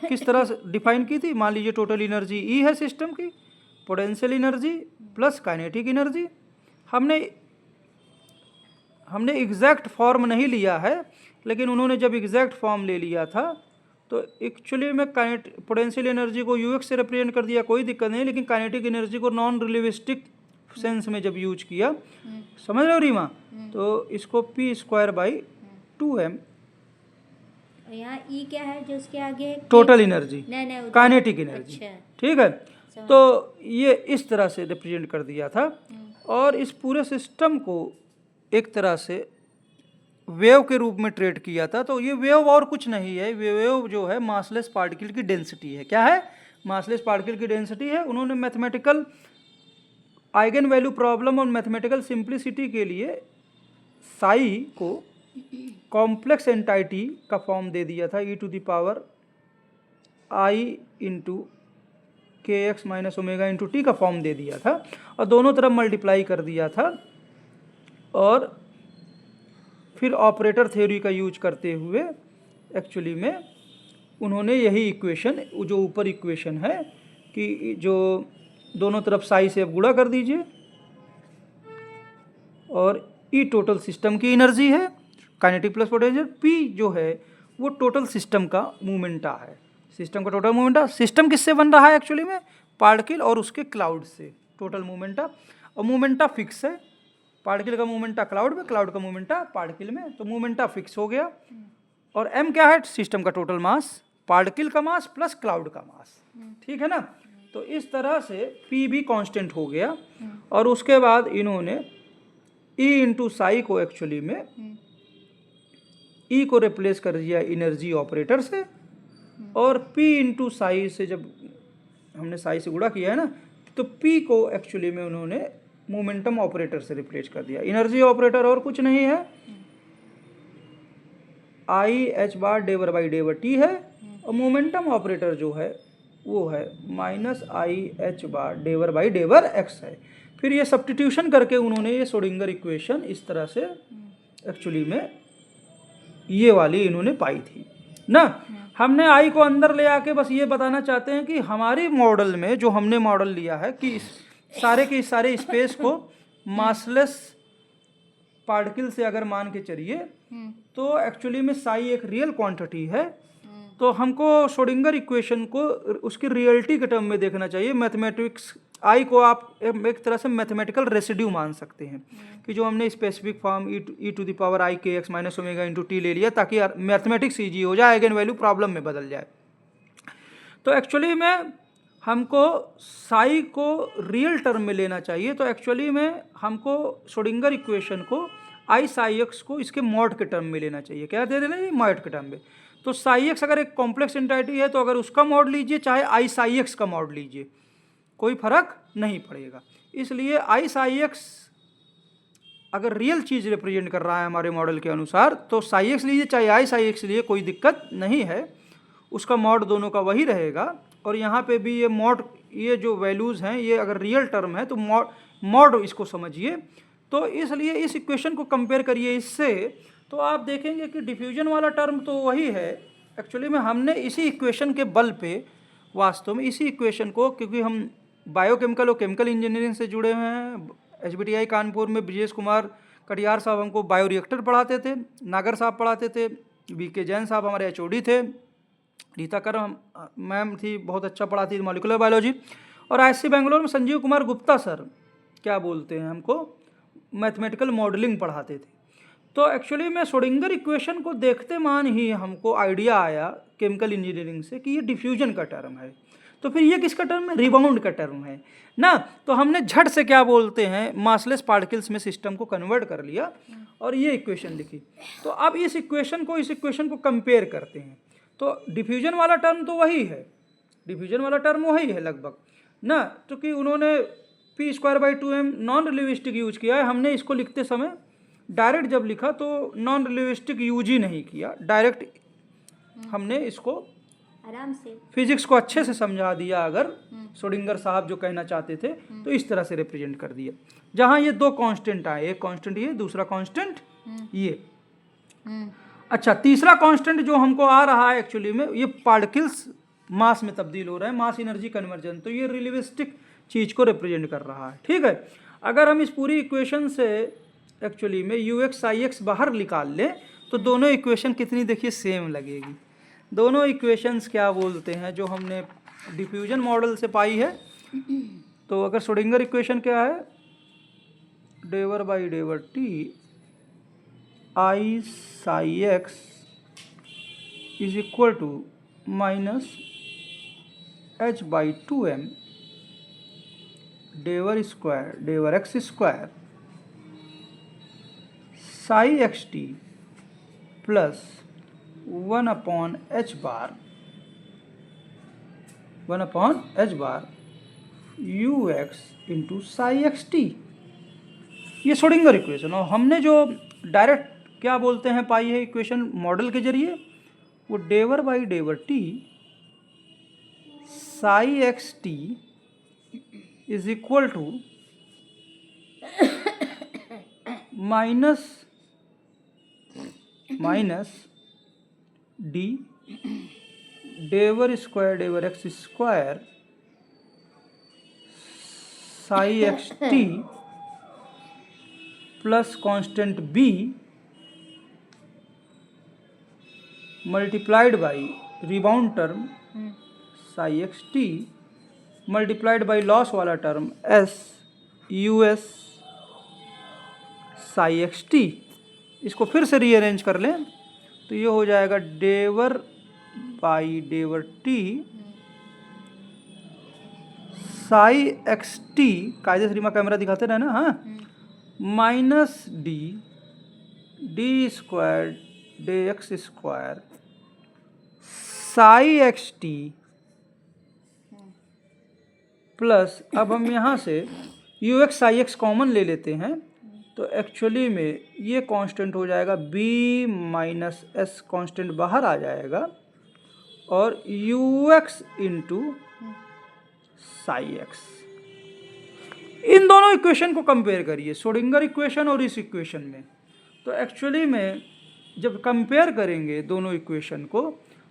किस तरह से डिफाइन की थी। मान लीजिए टोटल एनर्जी E है सिस्टम की, potential energy plus kinetic energy. हमने एग्जैक्ट फॉर्म नहीं लिया है, लेकिन उन्होंने जब एग्जैक्ट फॉर्म ले लिया था तो एक्चुअली में पोटेंशियल एनर्जी को ux से रिप्रेजेंट कर दिया, कोई दिक्कत नहीं, लेकिन काइनेटिक एनर्जी को नॉन रिलेटिविस्टिक सेंस में जब यूज किया, समझ रहे हो रीमा, तो इसको p स्क्वायर बाई 2m। यहाँ ई क्या है जो उसके आगे? Total energy, kinetic energy. अच्छा। ठीक है, तो ये इस तरह से रिप्रेजेंट कर दिया था, और इस पूरे सिस्टम को एक तरह से वेव के रूप में ट्रीट किया था। तो ये वेव और कुछ नहीं है, वेव जो है मासलेस पार्टिकल की डेंसिटी है। क्या है? मासलेस पार्टिकल की डेंसिटी है। उन्होंने मैथमेटिकल आइगन वैल्यू प्रॉब्लम और मैथमेटिकल सिंप्लिसिटी के लिए साई को कॉम्प्लेक्स एंटाइटी का फॉर्म दे दिया था, e to the power i into k x minus omega into t का फॉर्म दे दिया था, और दोनों तरफ मल्टीप्लाई कर दिया था, और फिर ऑपरेटर थ्योरी का यूज करते हुए एक्चुअली में उन्होंने यही इक्वेशन, जो ऊपर इक्वेशन है कि जो दोनों तरफ साई से अब गुणा कर दीजिए, और ई टोटल सिस्टम की एनर्जी है, काइनेटिक प्लस पोटेंशियल, पी जो है वो टोटल सिस्टम का मोमेंटा है। सिस्टम का टोटल मोमेंटा, सिस्टम किससे बन रहा है एक्चुअली में, पार्टिकल और उसके क्लाउड से, टोटल मोमेंटा। और मोमेंटा फिक्स है, पार्टिकल का मोमेंटा क्लाउड में, क्लाउड का मोमेंटा पार्टिकल में, तो मोमेंटा फिक्स हो गया। और m क्या है, सिस्टम का टोटल मास, पार्टिकल का मास प्लस क्लाउड का मास, ठीक है ना। तो इस तरह से p भी कांस्टेंट हो गया। और उसके बाद इन्होंने E इंटू साई को एक्चुअली में E को रिप्लेस कर दिया एनर्जी ऑपरेटर से, और P इंटू साई से जब हमने साई से गुणा किया है ना, तो P को एक्चुअली में उन्होंने मोमेंटम ऑपरेटर से रिप्लेस कर दिया। एनर्जी ऑपरेटर और कुछ नहीं है, i h bar del by del t है, और मोमेंटम ऑपरेटर जो है वो है minus i h bar del by del x है। फिर ये सब्स्टिट्यूशन करके उन्होंने ये श्रोडिंगर इक्वेशन इस तरह से एक्चुअली में ये वाली इन्होंने पाई थी ना। हमने आई को अंदर ले आके बस ये बताना चाहते हैं कि हमारे मॉडल में जो हमने मॉडल लिया है कि सारे के सारे स्पेस को मासलेस पार्टिकल से अगर मान के चलिए तो एक्चुअली में साई एक रियल क्वांटिटी है, तो हमको श्रोडिंगर इक्वेशन को उसकी रियलिटी के टर्म में देखना चाहिए। मैथमेटिक्स आई को आप एक तरह से मैथमेटिकल रेसिड्यू मान सकते हैं कि जो हमने specific form e to the power i k x minus omega into t ले लिया ताकि मैथमेटिक्स ईजी हो जाए, आइगन वैल्यू प्रॉब्लम में बदल जाए। तो एक्चुअली में हमको साई को रियल टर्म में लेना चाहिए, तो एक्चुअली में हमको श्रोडिंगर इक्वेशन को आई साई एक्स को इसके मॉड के टर्म में लेना चाहिए। क्या दे देना है, मॉड के टर्म में। तो साई एक्स अगर एक कॉम्प्लेक्स एंटिटी है तो अगर उसका मॉड लीजिए चाहे आई साई एक्स का मॉड लीजिए, कोई फर्क नहीं पड़ेगा। इसलिए आई साई एक्स अगर रियल चीज़ रिप्रेजेंट कर रहा है हमारे मॉडल के अनुसार तो साई एक्स लीजिए चाहे आई साई एक्स लीजिए, कोई दिक्कत नहीं है, उसका मॉड दोनों का वही रहेगा। और यहाँ पे भी ये मॉड, ये जो वैल्यूज़ हैं ये अगर रियल टर्म है तो मॉड इसको समझिए। तो इसलिए इस इक्वेशन को कंपेयर करिए इससे, तो आप देखेंगे कि डिफ्यूजन वाला टर्म तो वही है। एक्चुअली में हमने इसी इक्वेशन के बल पे वास्तव में इसी इक्वेशन को, क्योंकि हम बायोकेमिकल और केमिकल इंजीनियरिंग से जुड़े हुए हैं, HBTI कानपुर में ब्रिजेश कुमार कटियार साहब हमको बायोरिएक्टर पढ़ाते थे, नागर साहब पढ़ाते थे, VK जैन साहब हमारे HOD थे, रीता कर मैम थी, बहुत अच्छा पढ़ाती थी मॉलिकुलर बायोलॉजी, और ISC बेंगलोर में संजीव कुमार गुप्ता सर क्या बोलते हैं हमको मैथमेटिकल मॉडलिंग पढ़ाते थे। तो एक्चुअली मैं श्रोडिंगर इक्वेशन को देखते मान ही हमको आइडिया आया केमिकल इंजीनियरिंग से कि ये डिफ्यूजन का टर्म है, तो फिर ये किसका टर्म है, रिबाउंड का टर्म है ना। तो हमने झट से क्या बोलते हैं मासलेस पार्टिकल्स में सिस्टम को कन्वर्ट कर लिया और ये इक्वेशन लिखी। तो अब इस इक्वेशन को कंपेयर करते हैं, तो डिफ्यूजन वाला टर्म तो वही है, डिफ्यूजन वाला टर्म वही है लगभग ना, क्योंकि उन्होंने p²/2m नॉन रिलेटिविस्टिक यूज किया है। हमने इसको लिखते समय डायरेक्ट जब लिखा तो नॉन रिलेटिविस्टिक यूज ही नहीं किया, डायरेक्ट हमने इसको आराम से फिजिक्स को अच्छे से समझा दिया। अगर श्रोडिंगर साहब जो कहना चाहते थे तो इस तरह से रिप्रेजेंट कर दिया, जहां ये दो कांस्टेंट आए, एक कांस्टेंट ये, दूसरा कांस्टेंट ये। अच्छा, तीसरा कांस्टेंट जो हमको आ रहा है एक्चुअली में, ये पार्टिकल्स मास में तब्दील हो रहे हैं, मास एनर्जी कन्वर्जन, तो ये रिलेटिविस्टिक चीज को रिप्रेजेंट कर रहा है, ठीक है। अगर हम इस पूरी इक्वेशन से एक्चुअली में ux ix बाहर निकाल लें तो दोनों इक्वेशन कितनी देखिए सेम लगेगी। दोनों इक्वेशंस क्या बोलते हैं जो हमने डिफ्यूजन मॉडल से पाई है, तो अगर श्रोडिंगर इक्वेशन क्या है, del by del t i psi x is equal to minus h by 2m del square del x square psi x t plus 1/h bar u x into psi x t, ये Schrodinger equation. और हमने जो direct क्या बोलते हैं पाई है equation model के जरिए, वो del by del t psi x t is equal to minus d del square del x square psi x t plus constant b multiplied by rebound term psi x t multiplied by loss वाला term s u s psi x t. इसको फिर से rearrange कर लें तो ये हो जाएगा del by del t psi x t, कायदे से रीमा कैमरा दिखाते रहे ना, हाँ, minus d d square del x square psi x t plus, अब हम यहाँ से u x psi x common ले लेते हैं तो एक्चुअली में ये कांस्टेंट हो जाएगा बी माइनस एस, कांस्टेंट बाहर आ जाएगा और u x into psi x. इन दोनों इक्वेशन को कंपेयर करिए, श्रोडिंगर इक्वेशन और इस इक्वेशन में। तो एक्चुअली में जब कंपेयर करेंगे दोनों इक्वेशन को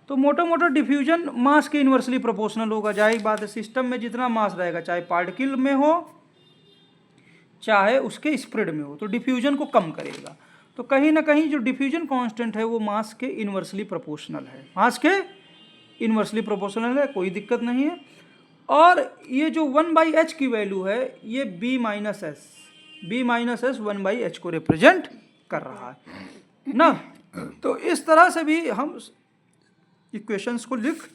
तो मोटा मोटा डिफ्यूजन मास के इन्वर्सली प्रोपोर्शनल होगा। जाहिर बात है, सिस्टम में जितना मास रहेगा, चाहे पार्टिकल में हो चाहे उसके स्प्रेड में हो, तो डिफ्यूजन को कम करेगा। तो कहीं ना कहीं जो डिफ्यूजन कांस्टेंट है वो मास के इन्वर्सली प्रोपोर्शनल है, मास के इन्वर्सली प्रोपोर्शनल है, कोई दिक्कत नहीं है। और ये जो 1/h की वैल्यू है ये b माइनस एस 1/h को रिप्रेजेंट कर रहा है ना। तो इस तरह से भी हम इक्वेशंस को लिख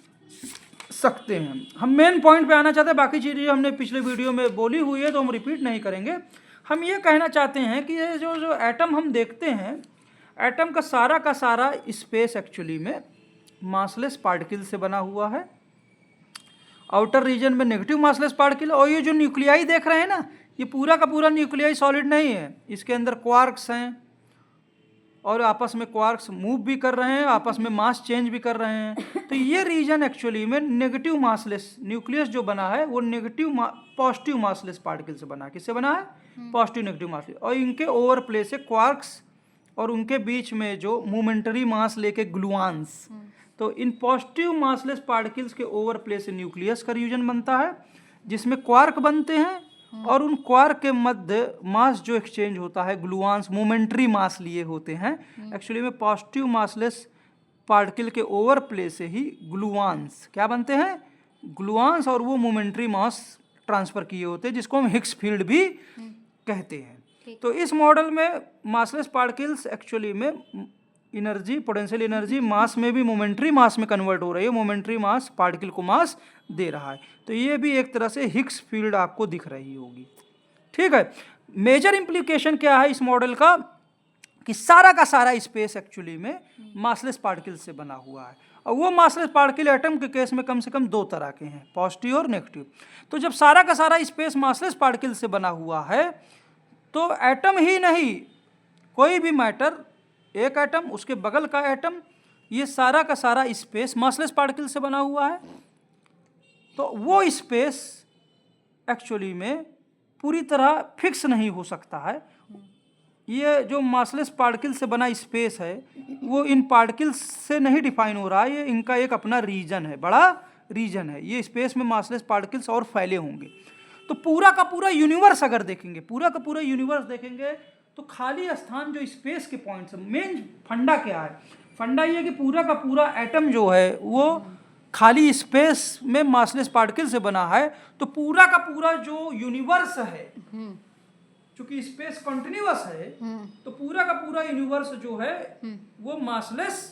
सकते हैं। हम मेन पॉइंट पे आना चाहते हैं, बाकी चीज़ें हमने पिछले वीडियो में बोली हुई है तो हम रिपीट नहीं करेंगे। हम ये कहना चाहते हैं कि ये जो एटम हम देखते हैं, एटम का सारा स्पेस एक्चुअली में मासलेस पार्टिकल से बना हुआ है। आउटर रीजन में नेगेटिव मासलेस पार्टिकल, और ये जो न्यूक्लियाई देख रहे हैं ना, ये पूरा का पूरा न्यूक्लियाई सॉलिड नहीं है, इसके अंदर क्वार्क्स हैं और आपस में क्वार्क्स मूव भी कर रहे हैं, आपस में मास चेंज भी कर रहे हैं। तो ये रीजन एक्चुअली में नेगेटिव मासलेस न्यूक्लियस जो बना है वो पॉजिटिव मासलेस पार्टिकल से बना है। किससे बना है? Positive negative massless. और इनके ओवरप्ले से क्वार्क्स और उनके बीच में जो मोमेंटरी मास लेके ग्लूआन्स, तो इन पॉजिटिव मासलेस पार्टिकल्स के ओवरप्ले से न्यूक्लियस का रीजन बनता है जिसमें क्वार्क बनते हैं, और उन क्वार्क के मध्य मास जो एक्सचेंज होता है, ग्लूआन्स मोमेंटरी मास लिए होते हैं। एक्चुअली में पॉजिटिव मासलेस पार्टिकल के ओवरप्ले से ही ग्लूआन्स क्या बनते हैं? ग्लूआन्स, और वो मोमेंटरी मास ट्रांसफर किए होते हैं जिसको हम हिग्स फील्ड भी कहते हैं। तो इस मॉडल में मासलेस पार्टिकल्स एक्चुअली में एनर्जी, पोटेंशियल एनर्जी मास में भी मोमेंटरी मास में कन्वर्ट हो रही है, मोमेंटरी मास पार्टिकल को मास दे रहा है। तो ये भी एक तरह से हिग्स फील्ड आपको दिख रही होगी, ठीक है। मेजर इंप्लीकेशन क्या है इस मॉडल का कि सारा का सारा स्पेस एक्चुअली में मासलेस पार्टिकल से बना हुआ है, और वो मासलेस पार्टिकल एटम के केस में कम से कम दो तरह के हैं, पॉजिटिव और नेगेटिव। तो जब सारा का सारा स्पेस मासलेस पार्टिकल से बना हुआ है तो एटम ही नहीं, कोई भी मैटर, एक एटम, उसके बगल का एटम, ये सारा का सारा स्पेस मासलेस पार्टिकल से बना हुआ है। तो वो स्पेस एक्चुअली में पूरी तरह फिक्स नहीं हो सकता है। ये जो मासलेस पार्टिकल से बना स्पेस है वो इन पार्टिकल्स से नहीं डिफाइन हो रहा है, ये इनका एक अपना रीजन है, बड़ा रीजन है। ये स्पेस में मासलेस पार्टिकल्स और फैले होंगे। तो पूरा का पूरा यूनिवर्स अगर देखेंगे, पूरा का पूरा यूनिवर्स देखेंगे तो खाली स्थान जो स्पेस के पॉइंट्स, मेन फंडा क्या है? फंडा ये कि पूरा का पूरा एटम जो है वो खाली स्पेस में मासलेस पार्टिकल से बना है। तो पूरा का पूरा जो यूनिवर्स है, चूंकि स्पेस कंटिन्यूअस है, तो पूरा का पूरा यूनिवर्स जो है वो मासलेस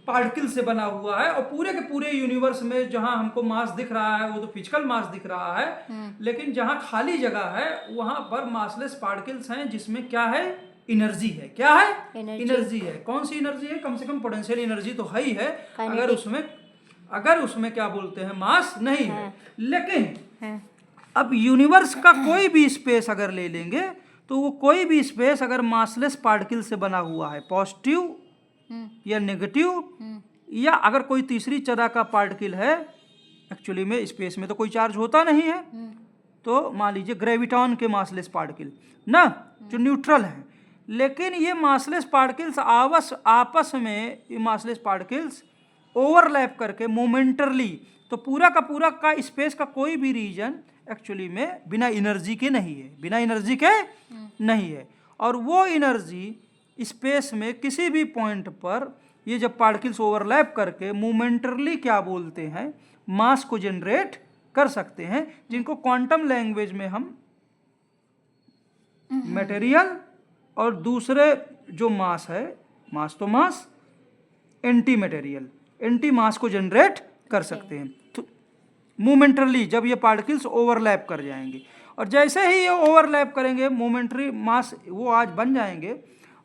पार्टिकल से बना हुआ है। और पूरे के पूरे यूनिवर्स में जहां हमको मास दिख रहा है वो तो फिजिकल मास दिख रहा है, लेकिन जहां खाली जगह है वहां पर मासलेस पार्टिकल्स हैं जिसमें क्या है? एनर्जी है। क्या है? एनर्जी है। कौन सी एनर्जी है? कम से कम पोटेंशियल एनर्जी तो है ही है, अगर उसमें क्या बोलते हैं, मास नहीं है। लेकिन अब यूनिवर्स का कोई भी स्पेस अगर ले लेंगे तो वो कोई भी स्पेस अगर मासलेस पार्टिकल से बना हुआ है, पॉजिटिव या नेगेटिव, या अगर कोई तीसरी तरह का पार्टिकल है, एक्चुअली में स्पेस में तो कोई चार्ज होता नहीं है, तो मान लीजिए ग्रेविटॉन के मासलेस पार्टिकल ना, जो न्यूट्रल है, लेकिन ये मासलेस पार्टिकल्स आपस में ये मासलेस पार्टिकल्स ओवरलैप करके मोमेंटरली, तो पूरा का स्पेस का कोई भी रीजन एक्चुअली में बिना एनर्जी के नहीं है, बिना एनर्जी के नहीं है। और वो एनर्जी स्पेस में किसी भी पॉइंट पर ये जब पार्टिकल्स ओवरलैप करके मोमेंटरली क्या बोलते हैं, मास को जनरेट कर सकते हैं, जिनको क्वांटम लैंग्वेज में हम मटेरियल और दूसरे जो मास है, मास तो मास, एंटी मटेरियल, एंटी मास को जनरेट कर सकते हैं तो मोमेंटरली, जब ये पार्टिकल्स ओवरलैप कर जाएंगे। और जैसे ही ये ओवरलैप करेंगे मोमेंटरी मास वो आज बन जाएंगे,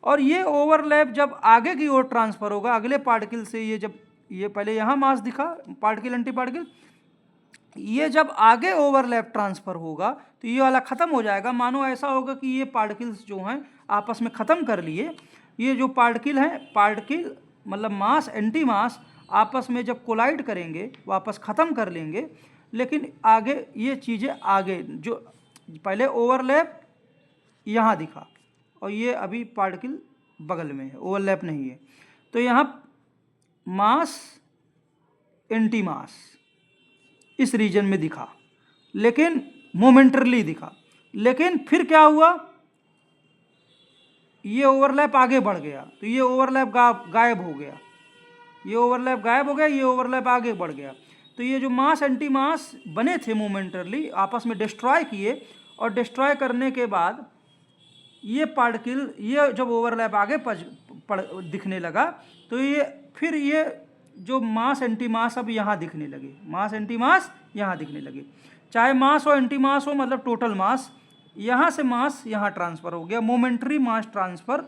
और ये ओवरलैप जब आगे की ओर ट्रांसफर होगा अगले पार्टिकल से, ये जब ये पहले यहाँ मास दिखा पार्टिकल एंटी पार्टिकल, ये जब आगे ओवरलैप ट्रांसफर होगा तो ये वाला ख़त्म हो जाएगा। मानो ऐसा होगा कि ये पार्टिकल्स जो हैं आपस में ख़त्म कर लिए, ये जो पार्टिकल हैं, पार्टिकल मतलब मास एंटी मास आपस में जब कोलाइड करेंगे वापस ख़त्म कर लेंगे, लेकिन आगे ये चीज़ें आगे जो पहले ओवरलैप यहाँ दिखा और ये अभी पार्टिकल बगल में है, ओवरलैप नहीं है, तो यहाँ मास एंटी मास इस रीजन में दिखा, लेकिन मोमेंटरली दिखा। लेकिन फिर क्या हुआ, ये ओवरलैप आगे बढ़ गया तो ये ओवरलैप गायब हो गया, ये ओवरलैप गायब हो गया, ये ओवरलैप आगे बढ़ गया। तो ये जो मास एंटी मास बने थे मोमेंटरली आपस में डिस्ट्रॉय किए, और डिस्ट्रॉय करने के बाद ये पार्टिकल, ये जब ओवरलैप आगे दिखने लगा तो ये फिर ये जो मास एंटी मास अब यहाँ दिखने लगे, मास एंटी मास यहाँ दिखने लगे। चाहे मास हो एंटी मास हो, मतलब टोटल मास, यहाँ से मास यहाँ ट्रांसफ़र हो गया, मोमेंटरी मास ट्रांसफ़र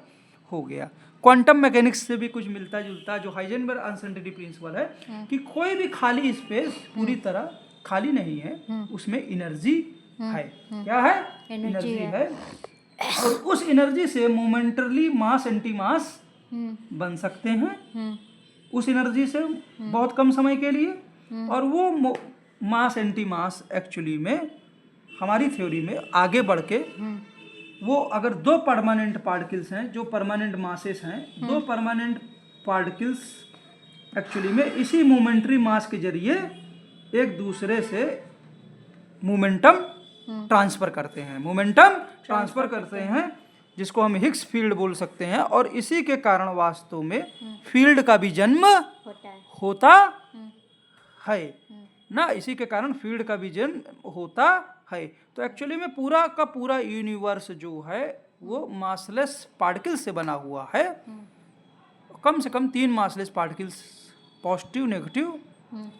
हो गया। क्वांटम मैकेनिक्स से भी कुछ मिलता जुलता, जो हाइजेनबर्ग अनसर्टेनिटी प्रिंसिपल है कि कोई भी खाली स्पेस पूरी तरह खाली नहीं है, उसमें एनर्जी है। क्या है? एनर्जी है। और उस एनर्जी से मोमेंटरली मास एंटी मास बन सकते हैं, उस एनर्जी से बहुत कम समय के लिए। और वो मास एंटी मास एक्चुअली में हमारी थ्योरी में आगे बढ़ के वो अगर दो परमानेंट पार्टिकल्स हैं, जो परमानेंट मासेस हैं, दो परमानेंट पार्टिकल्स एक्चुअली में इसी मोमेंटरी मास के जरिए एक दूसरे से मोमेंटम ट्रांसफ़र करते हैं, मोमेंटम ट्रांसफ़र करते हैं, जिसको हम हिग्स फील्ड बोल सकते हैं। और इसी के कारण वास्तव में फील्ड का भी जन्म होता है ना, इसी के कारण फील्ड का भी जन्म होता है। तो एक्चुअली में पूरा का पूरा यूनिवर्स जो है वो मासलेस पार्टिकल्स से बना हुआ है। कम से कम 3 मासलेस पार्टिकल्स, पॉजिटिव, नेगेटिव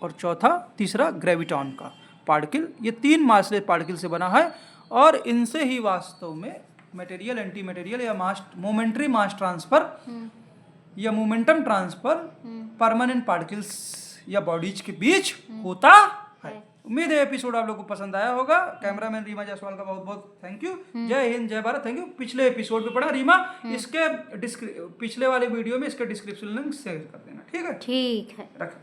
और चौथा तीसरा ग्रेविटॉन का पार्टिकल, ये 3 मासलेस पार्टिकल से बना है। और इनसे ही वास्तव में मटेरियल, एंटी मटेरियल या मास, मोमेंटरी मास ट्रांसफर या मोमेंटम ट्रांसफर परमानेंट पार्टिकल्स या बॉडीज के बीच होता है। उम्मीद है एपिसोड आप लोगों को पसंद आया होगा। कैमरामैन रीमा जायसवाल का बहुत बहुत थैंक यू। जय हिंद, जय भारत। Thank you. पिछले एपिसोड पे पढ़ा रीमा, इसके पिछले वाले वीडियो में इसके डिस्क्रिप्शन लिंक शेयर कर देना, ठीक है? ठीक है। रख